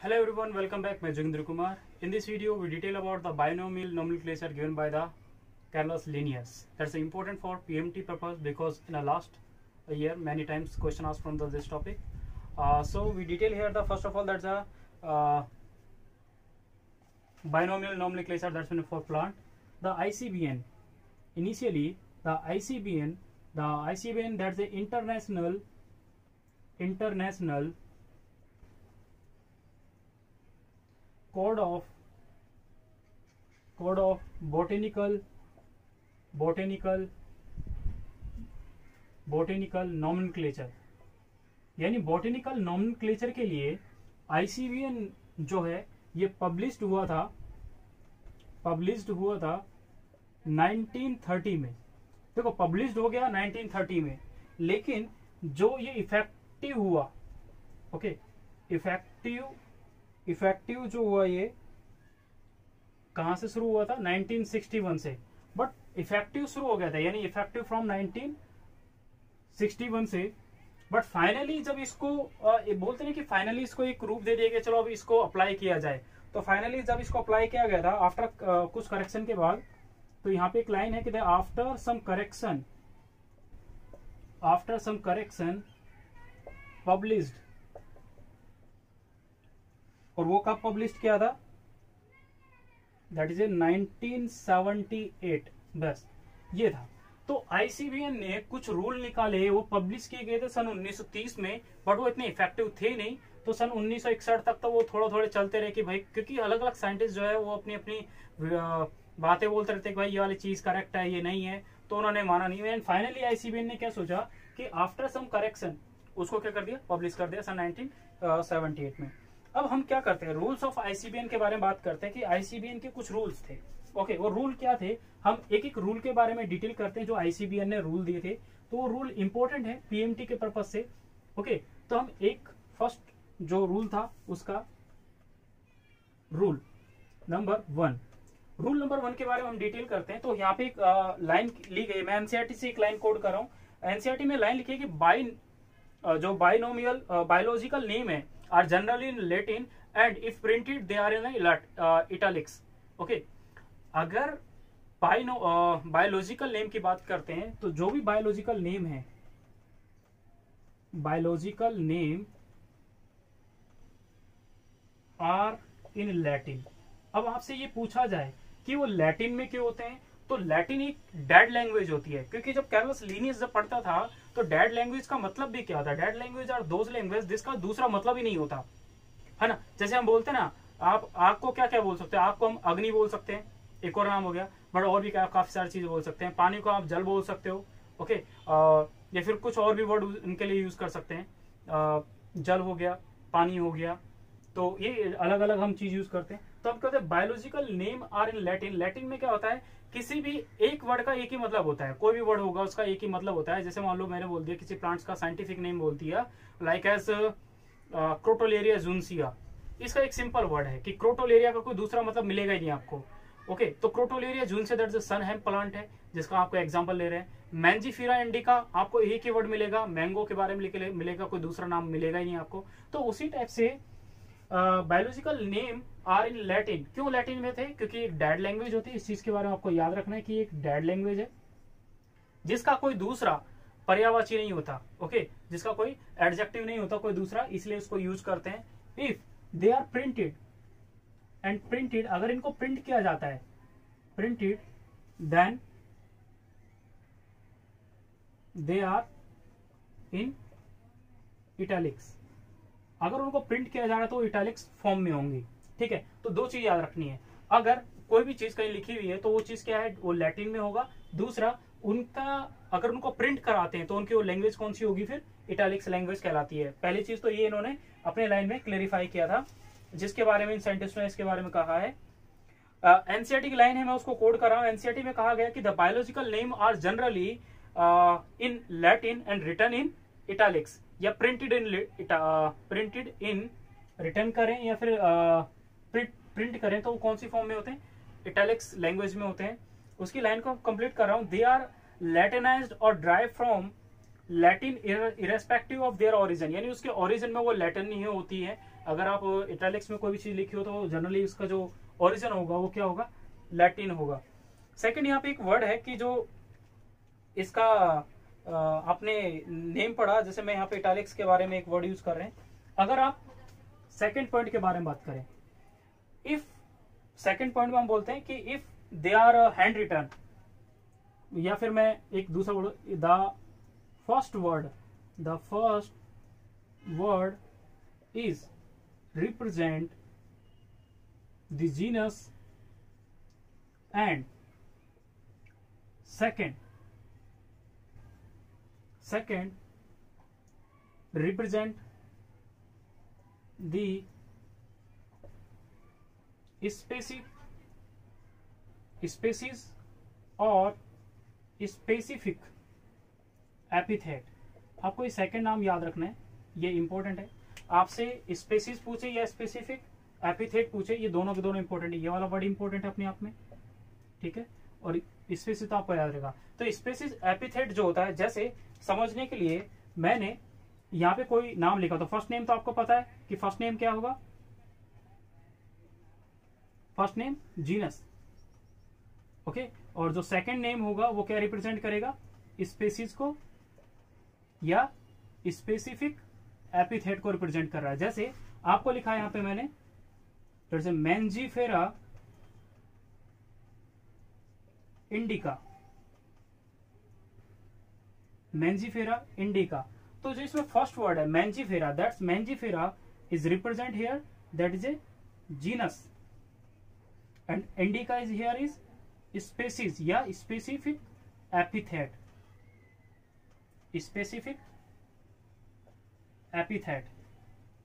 Hello everyone, welcome back. मैं Joginder Kumar. In this video, we detail about the binomial nomenclature given by the Carlos Linnaeus. That's important for PMT purpose because in the last year many times question asked from this topic. So we detail here the first of all that's a binomial nomenclature that's been for plant. The ICBN. Initially, the ICBN that's the international code of botanical nomenclature. यानी botanical nomenclature के लिए ICBN जो है ये published हुआ था 1930 में. देखो पब्लिश्ड हो गया 1930 में, लेकिन जो ये इफेक्टिव हुआ, ओके, इफेक्टिव जो हुआ ये कहां से शुरू हुआ था 1961 से, बट इफेक्टिव शुरू हो गया था, यानी इफेक्टिव फ्रॉम 1961 से. बट फाइनली जब इसको बोलते हैं कि फाइनली इसको एक रूप दे दिया गया, चलो अब इसको अप्लाई किया जाए. तो फाइनली जब इसको अप्लाई किया गया था आफ्टर कुछ करेक्शन के बाद, तो यहाँ पे एक लाइन है कि आफ्टर सम करेक्शन पब्लिश्ड. और वो कब पब्लिश किया था? That is 1978. बस ये था. तो आईसीबीएन ने कुछ रूल निकाले, वो पब्लिश किए गए थे सन 1930 में, बट वो इतने इफेक्टिव थे नहीं. तो सन 1961 तक तो वो थोड़े चलते रहे कि भाई, क्योंकि अलग अलग साइंटिस्ट जो है वो अपनी बातें बोलते रहते कि भाई ये वाली चीज करेक्ट है, ये नहीं है, तो उन्होंने माना नहीं. एंड फाइनली आईसीबीएन ने क्या सोचा कि आफ्टर सम करेक्शन उसको क्या कर दिया, पब्लिश कर दिया सन 1978 में. अब हम क्या करते हैं, रूल्स ऑफ आईसीबीएन के बारे में बात करते हैं कि आईसीबीएन के कुछ रूल्स थे. ओके, वो रूल क्या थे, हम एक एक रूल के बारे में डिटेल करते हैं जो आईसीबीएन ने रूल दिए थे. तो वो रूल इंपॉर्टेंट है पीएमटी के पर्पज से. ओके, तो हम एक फर्स्ट जो रूल था उसका रूल नंबर 1 के बारे में हम डिटेल करते हैं. तो यहाँ पे एक लाइन ली गई, मैं एनसीईआरटी से एक लाइन कोड कर रहा हूँ. एनसीईआरटी में लाइन लिखी है कि जो बाइनोमियल बायोलॉजिकल नेम है are generally in Latin and if printed they are in italics. Okay, अगर बायोलॉजिकल नेम की बात करते हैं तो जो भी बायोलॉजिकल नेम है, biological name are in Latin. अब आपसे ये पूछा जाए कि वो लैटिन में क्यों होते हैं, तो लैटिन एक डेड लैंग्वेज होती है. क्योंकि जब कार्लोस लीनियस जब पढ़ता था तो डेड लैंग्वेज का मतलब भी क्या होता है, डेड लैंग्वेज और दोज लैंग्वेज जिसका दूसरा मतलब ही नहीं होता है ना. जैसे हम बोलते हैं ना, आप आग को क्या क्या बोल सकते हैं, आग को हम अग्नि बोल सकते हैं, एक और नाम हो गया, बट और भी काफी सारी चीज बोल सकते हैं. पानी को आप जल बोल सकते हो. ओके, या फिर कुछ और भी वर्ड इनके लिए यूज कर सकते हैं. जल हो गया, पानी हो गया, तो ये अलग अलग हम चीज यूज करते हैं. तो हम कहते हैं biological name are in Latin. Latin में क्या होता है, किसी भी एक वर्ड का एक ही मतलब होता है, कोई भी वर्ड होगा उसका एक ही मतलब होता है. जैसे मान लो मैंने बोल दिया किसी प्लांट्स का साइंटिफिक नेम बोल दिया लाइक एज क्रोटोलेरिया जूनसिया. इसका एक सिंपल वर्ड है कि क्रोटोलेरिया का कोई दूसरा मतलब मिलेगा ही नहीं आपको. ओके, तो क्रोटोलेरिया जूनसिया दैट इज सनहैम प्लांट है जिसका आपको एग्जांपल ले रहे हैं. मैंजीफीरा इंडिका आपको एक ही वर्ड मिलेगा, मैंगो के बारे में मिलेगा, कोई दूसरा नाम मिलेगा ही नहीं आपको. तो उसी टाइप से biological name are in Latin. क्यों लैटिन में थे, क्योंकि एक डेड लैंग्वेज होती है. इस चीज के बारे में आपको याद रखना है कि एक डेड लैंग्वेज है जिसका कोई दूसरा पर्यायवाची नहीं होता. ओके, जिसका कोई एडजेक्टिव नहीं होता कोई दूसरा, इसलिए इसको यूज करते हैं. If they are printed and printed, अगर इनको प्रिंट किया जाता है, printed, then they are in italics. अगर उनको प्रिंट किया जा रहा है तो इटैलिक्स फॉर्म में होंगी. ठीक है, तो दो चीज याद रखनी है. अगर कोई भी चीज कहीं लिखी हुई है तो वो चीज क्या है, वो लैटिन में होगा. दूसरा, उनका अगर उनको प्रिंट कराते हैं तो उनकी वो लैंग्वेज कौन सी होगी, फिर इटैलिक्स लैंग्वेज कहलाती है. पहली चीज तो ये इन्होंने अपने लाइन में क्लेरिफाई किया था, जिसके बारे में इन साइंटिस्टों ने इसके बारे में कहा है. एनसीईआरटी की लाइन है, मैं उसको कोड कर रहा हूं. एनसीईआरटी में कहा गया कि the biological name are generally in Latin and written in italics, या प्रिंटेड इन रिटर्न करें या फिर प्रिंट करें तो वो कौन सी फॉर्म में होते हैं, इटैलिक्स लैंग्वेज में होते हैं. उसकी लाइन को कंप्लीट कर रहा हूं. दे आर लैटिनाइज्ड और drive from Latin irrespective of their origin, यानी उसके ओरिजिन में वो लैटिन ही होती है. अगर आप इटैलिक्स में कोई भी चीज लिखी हो तो जनरली उसका जो ओरिजिन होगा वो क्या होगा, लैटिन होगा। सेकंड यहाँ पे एक वर्ड है कि जो इसका आपने नेम पढ़ा, जैसे मैं यहाँ पे इटैलिक्स के बारे में एक वर्ड यूज कर रहे हैं। अगर आप सेकंड पॉइंट के बारे में बात करें, इफ सेकंड पॉइंट में हम बोलते हैं कि if they are hand written, या फिर मैं एक दूसरा word, the first word is represent the genus and second represent the species और स्पेसिफिक एपिथेट। आपको ये सेकंड नाम याद रखना है, ये इंपॉर्टेंट है। आपसे स्पेसीज पूछे या स्पेसिफिक एपिथेट पूछे, ये दोनों के दोनों इंपॉर्टेंट है। ये वाला वर्ड इंपॉर्टेंट है अपने आप में, ठीक है। और स्पेसिस तो आपको याद रहेगा। तो स्पेसिस एपिथेट जो होता है, जैसे समझने के लिए मैंने यहाँ पे कोई नाम लिखा, तो फर्स्ट नेम तो आपको पता है कि फर्स्ट नेम क्या होगा, फर्स्ट नेम जीनस, ओके। और जो सेकंड नेम होगा वो क्या रिप्रेजेंट करेगा, स्पेसिस को या स्पेसिफिक एपिथेट को रिप्रेजेंट कर रहा है। जैसे आपको लिखा है यहाँ पे मैंने, जैसे मैंजीफेरा इंडिका, मैंजीफेरा इंडिका। तो जो इसमें फर्स्ट वर्ड है Mangifera, that's Mangifera is represent here, that is a genus, and indica is here is species या स्पेसिफिक एपिथेट, स्पेसिफिक एपिथेट।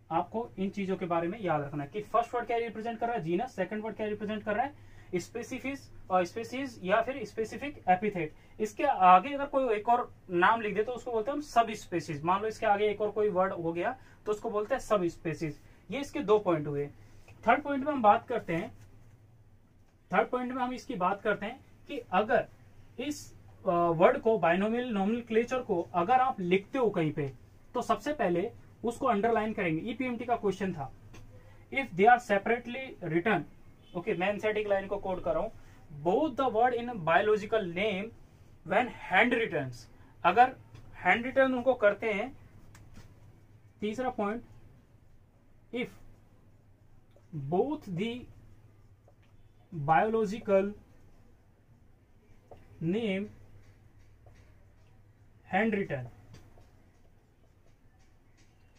आपको इन चीजों के बारे में याद रखना है कि फर्स्ट वर्ड क्या रिप्रेजेंट कर रहा है, जीनस, सेकंड वर्ड क्या रिप्रेजेंट कर रहा है, स्पेसिफिस और स्पेसीज या फिर स्पेसिफिक एपिथेट। इसके आगे अगर कोई एक और नाम लिख दे तो उसको बोलते हैं हम सब स्पेसीज। मान लो इसके आगे एक और कोई वर्ड हो गया तो उसको बोलते हैं सब स्पेसीज। ये इसके दो पॉइंट हुए। थर्ड पॉइंट में हम बात करते हैं, थर्ड पॉइंट में हम इसकी बात करते हैं कि अगर इस वर्ड को, बाइनोमियल नोमेनक्लेचर को अगर आप लिखते हो कहीं पे, तो सबसे पहले उसको अंडरलाइन करेंगे। ईपीएमटी का क्वेश्चन था, if they are separately return, okay, मैं एनसीईआरटी लाइन को कोड कर रहा हूं, both the word in biological name when hand returns, अगर हैंड रिटर्न उनको करते हैं। तीसरा point, if both the biological name hand return,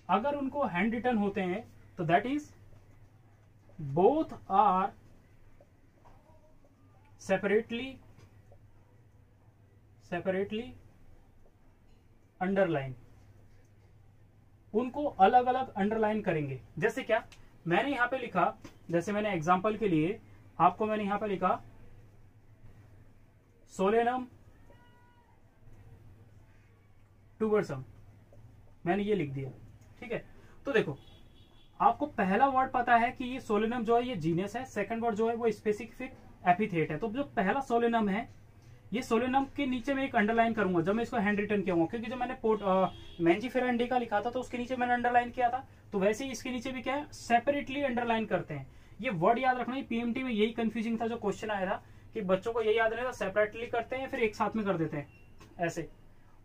अगर उनको हैंड रिटर्न होते हैं तो that is both are separately underline, उनको अलग अलग अंडरलाइन करेंगे। जैसे क्या मैंने यहां पे लिखा, जैसे मैंने एग्जांपल के लिए आपको मैंने यहां पे लिखा सोलेनम टूबरसम, मैंने ये लिख दिया, ठीक है। तो देखो आपको पहला वर्ड पता है कि ये सोलेनम जो है ये जीनस है, सेकंड वर्ड जो है वो स्पेसिफिक एपिथेट है। तो जो पहला सोलेनम है, ये सोलेनम के नीचे मैं एक अंडरलाइन करूंगा जब मैं इसको हैंड रिटर्न किया, क्योंकि जब मैंने मैंजीफेरा इंडिका लिखा था तो उसके नीचे मैंने अंडरलाइन किया था, तो वैसे ही इसके नीचे भी क्या है, सेपरेटली अंडरलाइन करते हैं। ये वर्ड याद रखना, पीएमटी में यही कंफ्यूजिंग था, जो क्वेश्चन आया था कि बच्चों को यही याद नहीं था सेपरेटली करते हैं या फिर एक साथ में कर देते हैं ऐसे।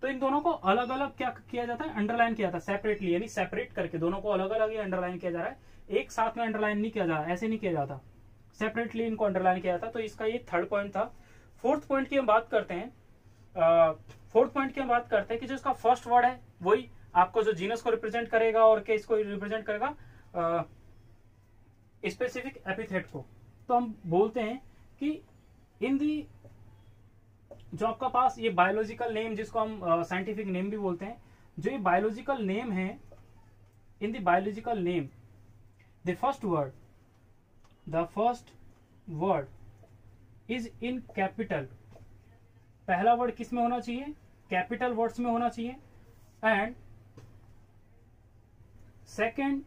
तो इन दोनों को अलग अलग क्या किया जाता है, अंडरलाइन किया जाता है सेपरेटली, यानी सेपरेट करके दोनों को अलग अलग ही अंडरलाइन किया जा रहा है, एक साथ में अंडरलाइन नहीं किया जा रहा, ऐसे नहीं किया जाता, सेपरेटली इनको अंडरलाइन किया जाता। तो इसका ये थर्ड पॉइंट था। फोर्थ पॉइंट की हम बात करते हैं, फोर्थ पॉइंट की हम बात करते हैं कि जो इसका फर्स्ट वर्ड है वही आपको जो जीनस को रिप्रेजेंट करेगा और क्या इसको रिप्रेजेंट करेगा, स्पेसिफिक एपिथेट को। तो हम बोलते हैं कि इन दी, जो आपका पास ये बायोलॉजिकल नेम जिसको हम साइंटिफिक नेम भी बोलते हैं, जो ये बायोलॉजिकल नेम है, in the biological name the first word is in capital. पहला वर्ड किस में होना चाहिए, कैपिटल वर्ड्स में होना चाहिए, एंड सेकंड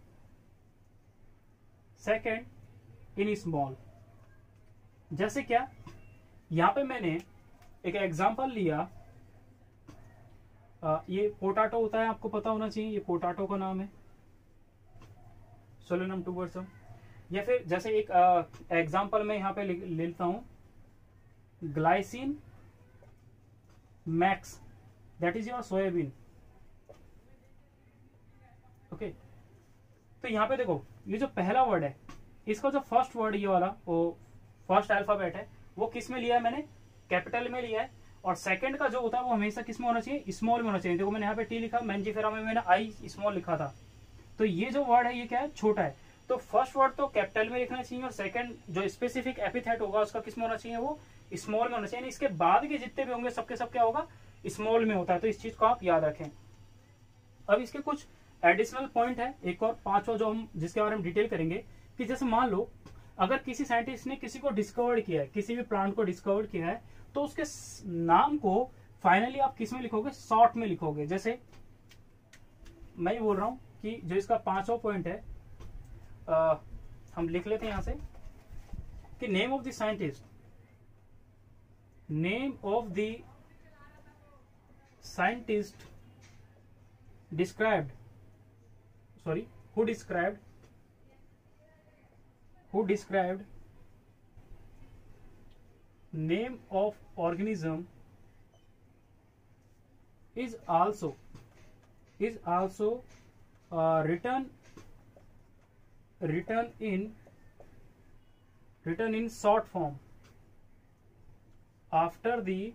इन स्मॉल। जैसे क्या यहां पे मैंने एक एग्जांपल लिया, ये पोटैटो होता है, आपको पता होना चाहिए, ये पोटैटो का नाम है, सोलेनम टूबरसम। या फिर जैसे एक एग्जांपल मैं यहाँ पे लेता हूं, glycine max, that is your soybean. Okay, तो यहाँ पे देखो ये जो पहला वर्ड है, इसका जो फर्स्ट वर्ड ये वाला, वो फर्स्ट अल्फाबेट है, वो किस में लिया है मैंने, कैपिटल में लिया है। और सेकंड का जो होता है वो हमेशा किस में होना चाहिए, स्मॉल में होना चाहिए। देखो मैंने यहाँ पे टी लिखा, मैंजीफेरा में मैंने आई स्मॉल लिखा था। तो ये जो वर्ड है ये क्या है, छोटा है। तो फर्स्ट वर्ड तो कैपिटल में लिखना चाहिए और सेकंड जो स्पेसिफिक एपिथेट होगा उसका किस में होना चाहिए, वो स्मॉल में होना चाहिए। इसके बाद के जितने भी होंगे सबके सब क्या होगा, स्मॉल में होता है। तो इस चीज को आप याद रखें। अब इसके कुछ एडिशनल पॉइंट है, एक और पांचवा जो हम जिसके बारे में डिटेल करेंगे, कि जैसे मान लो अगर किसी साइंटिस्ट ने किसी को डिस्कवर किया है, किसी भी प्लांट को डिस्कवर किया है, तो उसके नाम को फाइनली आप किस में लिखोगे, शॉर्ट में लिखोगे। जैसे मैं ये बोल रहा हूं कि जो इसका पांचवा पॉइंट है, हम लिख लेते हैं यहां से कि name of the scientist, name of the scientist described, sorry, who described name of organism is also written in short form after the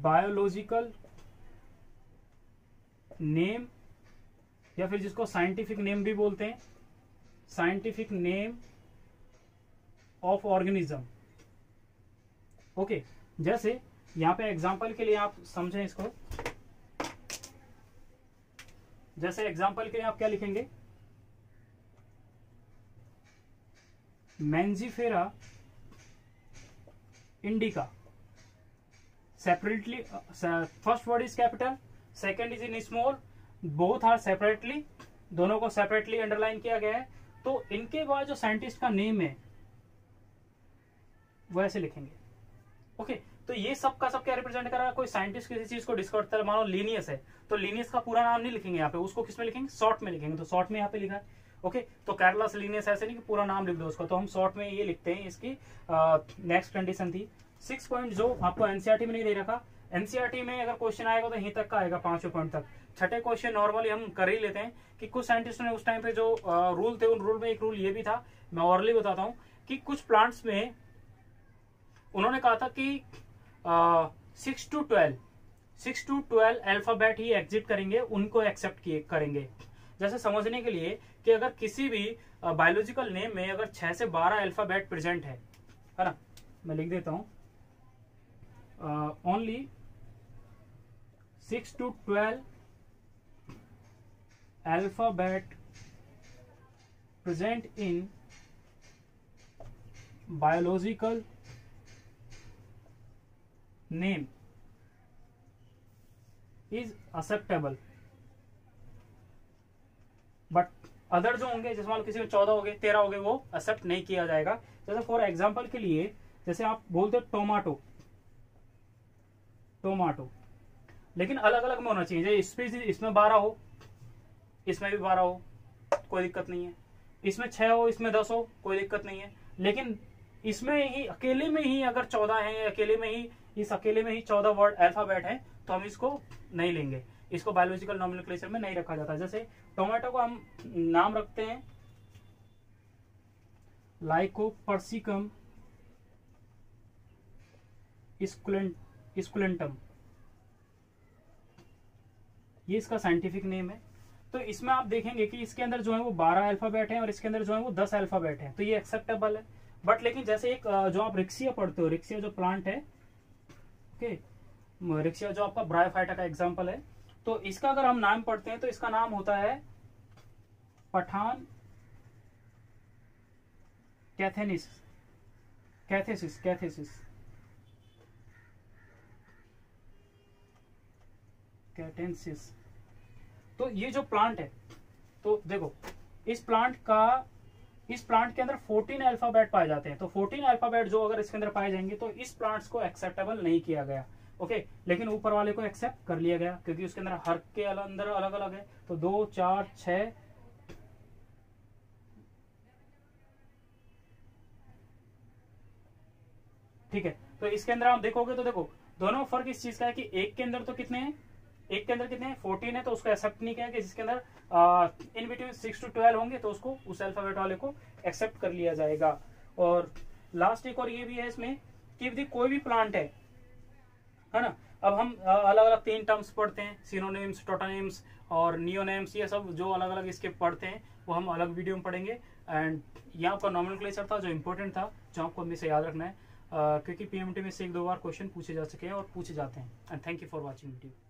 biological name, या फिर जिसको साइंटिफिक नेम भी बोलते हैं, scientific name of organism. Okay, जैसे यहां पे example के लिए आप समझें इसको, जैसे एग्जांपल के लिए आप क्या लिखेंगे, Mangifera indica, separately first word is capital, second is in small, both are separately, दोनों को सेपरेटली अंडरलाइन किया गया है। तो इनके बाद जो साइंटिस्ट का नेम है वो ऐसे लिखेंगे। ओके, तो ये सब का सब क्या रिप्रेजेंट कर रहा है, कोई साइंटिस्ट किसी चीज को डिस्कवर करता है, मान लो लीनियस है, तो लीनियस का पूरा नाम नहीं लिखेंगे यहाँ पे, उसको किस में लिखेंगे, शॉर्ट में लिखेंगे। तो शॉर्ट में यहाँ पे लिखा है। ओके, तो कैरलास लीनियस ऐसे नहीं कि पूरा नाम लिख दो उसका, तो हम शॉर्ट में ये लिखते हैं। इसकी नेक्स्ट कंडीशन थी 6 पॉइंट जो आपको एनसीईआरटी में नहीं दे रखा। एनसीईआरटी में अगर क्वेश्चन आएगा तो यहीं तक का आएगा, 5वें पॉइंट तक। छठे क्वेश्चन नॉर्मली हम कर ही लेते हैं कि कुछ साइंटिस्टों ने उस टाइम पे जो रूल थे, उन रूल में एक रूल ये भी था, मैं ओरली बताता हूँ, कि कुछ प्लांट्स में उन्होंने कहा था कि 6 to 12 अल्फाबेट ही एग्जिट करेंगे, उनको एक्सेप्ट करेंगे। जैसे समझने के लिए कि अगर किसी भी बायोलॉजिकल नेम में अगर 6 से 12 अल्फाबेट प्रेजेंट है ना, मैं लिख देता हूं, only 6 to 12 alphabet present in biological name is acceptable, but other जो होंगे, जैसे मान लो किसी में 14 हो गए, 13 हो गए, वो एक्सेप्ट नहीं किया जाएगा। जैसे फॉर एग्जांपल के लिए, जैसे आप बोलते हो टोमाटो, लेकिन अलग अलग में होना चाहिए। इसमें 12 हो, इसमें भी 12 हो, कोई दिक्कत नहीं है। इसमें 6 हो, इसमें 10 हो, कोई दिक्कत नहीं है। लेकिन इसमें ही अकेले में ही अगर 14 है, अकेले में ही 14 वर्ड अल्फाबेट है, तो हम इसको नहीं लेंगे, इसको बायोलॉजिकल नॉमेनक्लेचर में नहीं रखा जाता। जैसे टोमेटो को हम नाम रखते हैं लाइकोपर्सिकम स्कुलेंटम, ये इसका साइंटिफिक नेम है। तो इसमें आप देखेंगे कि इसके अंदर जो है वो 12 अल्फाबेट है और इसके अंदर जो है वो 10 अल्फाबेट है, तो ये एक्सेप्टेबल है। बट लेकिन जैसे एक जो आप रिक्सिया पढ़ते हो, रिक्सिया जो प्लांट है, ओके, रिक्सिया जो आपका ब्रायोफाइटा का एग्जांपल है, तो इसका अगर हम नाम पढ़ते हैं तो इसका नाम होता है पठान कैथेंसिस। तो ये जो प्लांट है, तो देखो इस प्लांट के अंदर 14 अल्फाबेट पाए जाते हैं। तो 14 अल्फाबेट जो अगर इसके अंदर पाए जाएंगे तो इस प्लांट्स को एक्सेप्टेबल नहीं किया गया। ओके, लेकिन ऊपर वाले को एक्सेप्ट कर लिया गया क्योंकि उसके अंदर हर के अंदर अलग अलग है। तो 2, 4, 6 ठीक है, तो इसके अंदर आप देखोगे तो देखो दोनों फर्क इस चीज का है कि एक के अंदर तो कितने हैं, एक के अंदर कितने हैं 14 है, तो उसको एक्सेप्ट नहीं किया कि जिसके अंदर इन बिटवीन 6 to 12 होंगे तो उसको उस अल्फाबेट वाले को एक्सेप्ट कर लिया जाएगा। और लास्ट एक और ये भी है इसमें कि यदि कोई भी प्लांट है ना, अब हम अलग अलग 3 टर्म्स पढ़ते हैं, सिनोनिम्स, टोटोनिम्स और नियोनिम्स, ये सब जो अलग अलग इसके पढ़ते हैं वो हम अलग वीडियो में पढ़ेंगे। एंड यहाँ पर नॉमेनक्लेचर था जो इंपॉर्टेंट था, जो आपको हमेशा याद रखना है, क्योंकि पीएमटी में से 1-2 बार क्वेश्चन पूछे जा सके हैं और पूछे जाते हैं। And thank you for watching video.